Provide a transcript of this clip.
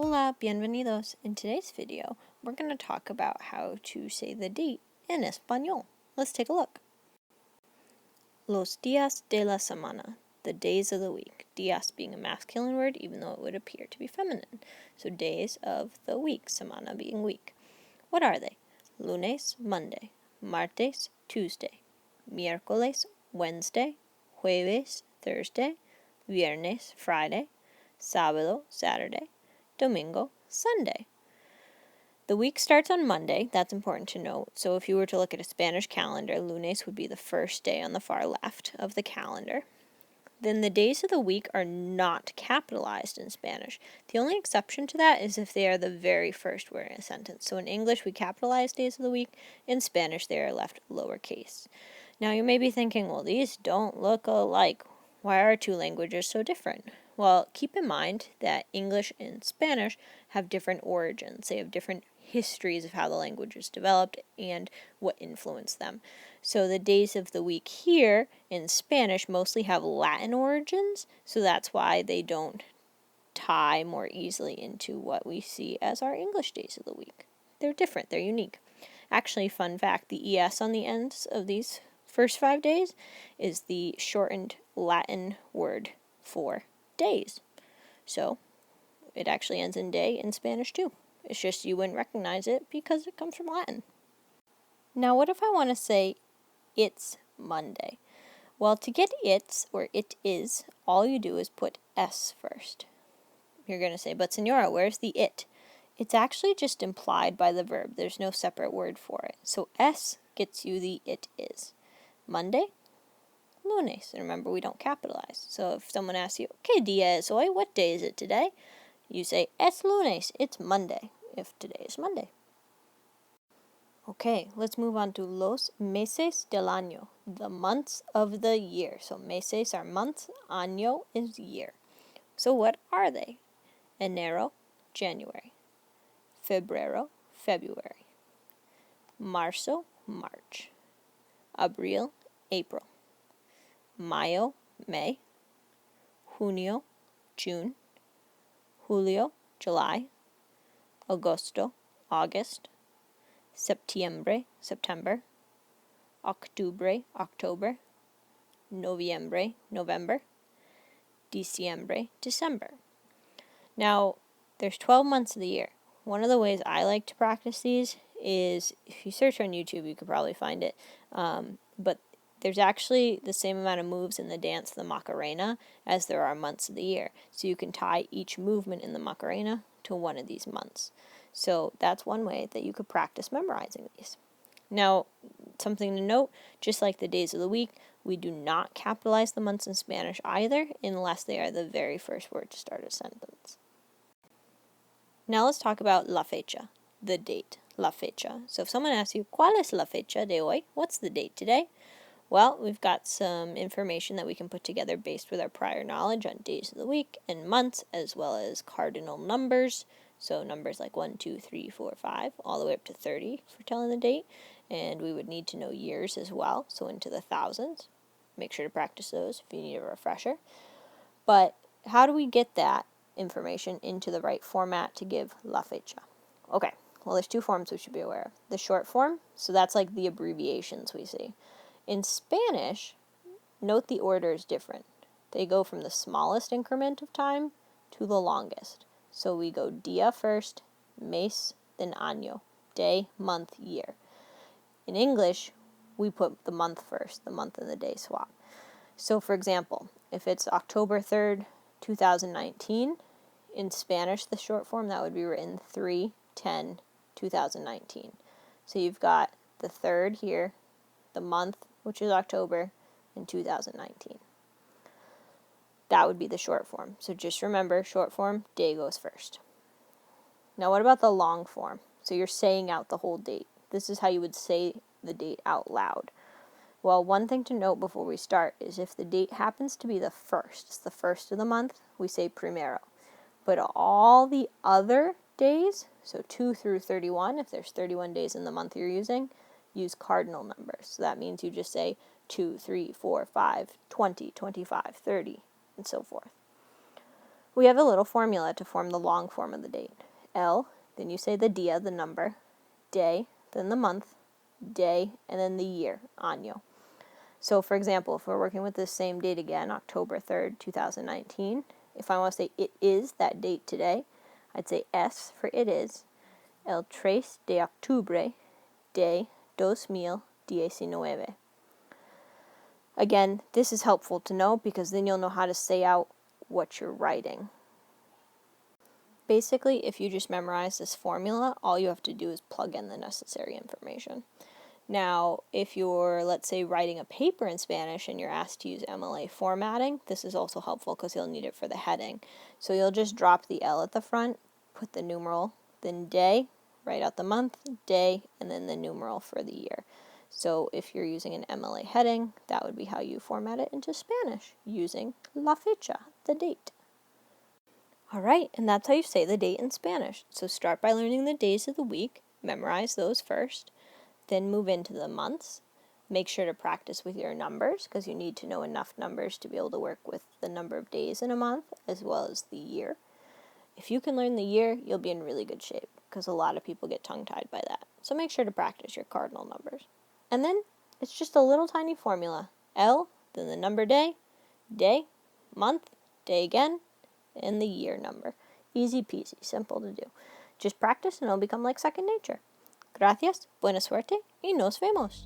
Hola, bienvenidos. In today's video, we're going to talk about how to say the date in Español. Let's take a look. Los días de la semana, the days of the week. Días being a masculine word, even though it would appear to be feminine. So days of the week, semana being week. What are they? Lunes, Monday. Martes, Tuesday. Miércoles, Wednesday. Jueves, Thursday. Viernes, Friday. Sábado, Saturday. Domingo, Sunday. The week starts on Monday. That's important to note. So if you were to look at a Spanish calendar, lunes would be the first day on the far left of the calendar. Then the days of the week are not capitalized in Spanish. The only exception to that is if they are the very first word in a sentence. So in English, we capitalize days of the week. In Spanish, they are left lowercase. Now you may be thinking, well, these don't look alike. Why are our two languages so different? Well, keep in mind that English and Spanish have different origins. They have different histories of how the language was developed and what influenced them. So the days of the week here in Spanish mostly have Latin origins, so that's why they don't tie more easily into what we see as our English days of the week. They're different, they're unique. Actually, fun fact, the ES on the ends of these first 5 days is the shortened Latin word for days. So it actually ends in day in Spanish too. It's just you wouldn't recognize it because it comes from Latin. Now, what if I want to say it's Monday? Well, to get it's or it is, all you do is put S first. You're going to say, but Senora, where's the it? It's actually just implied by the verb. There's no separate word for it. So S gets you the it is. Monday, lunes. And remember, we don't capitalize. So if someone asks you, ¿Qué día es hoy? What day is it today? You say, es lunes. It's Monday, if today is Monday. Okay, let's move on to los meses del año, the months of the year. So meses are months, año is year. So what are they? Enero, January. Febrero, February. Marzo, March. Abril, April. Mayo, May. Junio, June. Julio, July. Agosto, August. Septiembre, September. Octubre, October. Noviembre, November. Diciembre, December. Now, there's 12 months of the year. One of the ways I like to practice these is, if you search on YouTube, you could probably find it, but there's actually the same amount of moves in the dance, the Macarena, as there are months of the year. So you can tie each movement in the Macarena to one of these months. So that's one way that you could practice memorizing these. Now, something to note, just like the days of the week, we do not capitalize the months in Spanish either, unless they are the very first word to start a sentence. Now let's talk about la fecha, the date, la fecha. So if someone asks you, ¿Cuál es la fecha de hoy? What's the date today? Well, we've got some information that we can put together based with our prior knowledge on days of the week and months, as well as cardinal numbers. So numbers like 1, 2, 3, 4, 5, all the way up to 30 for telling the date. And we would need to know years as well, so into the thousands. Make sure to practice those if you need a refresher. But how do we get that information into the right format to give la fecha? Okay, well, there's two forms we should be aware of. The short form, so that's like the abbreviations we see. In Spanish, note the order is different. They go from the smallest increment of time to the longest. So we go día first, mes, then año, day, month, year. In English, we put the month first, the month and the day swap. So for example, if it's October 3rd, 2019, in Spanish, the short form, that would be written 3/10/2019. So you've got the 3rd here, the month, which is October, in 2019. That would be the short form. So just remember, short form, day goes first. Now what about the long form? So you're saying out the whole date. This is how you would say the date out loud. Well, one thing to note before we start is if the date happens to be the first, it's the first of the month, we say primero. But all the other days, so 2 through 31, if there's 31 days in the month you're using, use cardinal numbers. So that means you just say 2, 3, 4, 5, 20, 25, 30, and so forth. We have a little formula to form the long form of the date. El, then you say the dia, the number, day, then the month, day, and then the year, año. So for example, if we're working with the same date again, October 3rd, 2019, if I want to say it is that date today, I'd say es for it is, el 3 de octubre de 2019. Again, this is helpful to know because then you'll know how to say out what you're writing. Basically, if you just memorize this formula, all you have to do is plug in the necessary information. Now, if you're, let's say, writing a paper in Spanish and you're asked to use MLA formatting, this is also helpful because you'll need it for the heading. So you'll just drop the L at the front, put the numeral, then day, write out the month, day, and then the numeral for the year. So if you're using an MLA heading, that would be how you format it into Spanish, using la fecha, the date. Alright, and that's how you say the date in Spanish. So start by learning the days of the week, memorize those first, then move into the months. Make sure to practice with your numbers because you need to know enough numbers to be able to work with the number of days in a month as well as the year. If you can learn the year, you'll be in really good shape because a lot of people get tongue-tied by that. So make sure to practice your cardinal numbers. And then it's just a little tiny formula. El, then the number day, month, day again, and the year number. Easy peasy, simple to do. Just practice and it'll become like second nature. Gracias, buena suerte y nos vemos.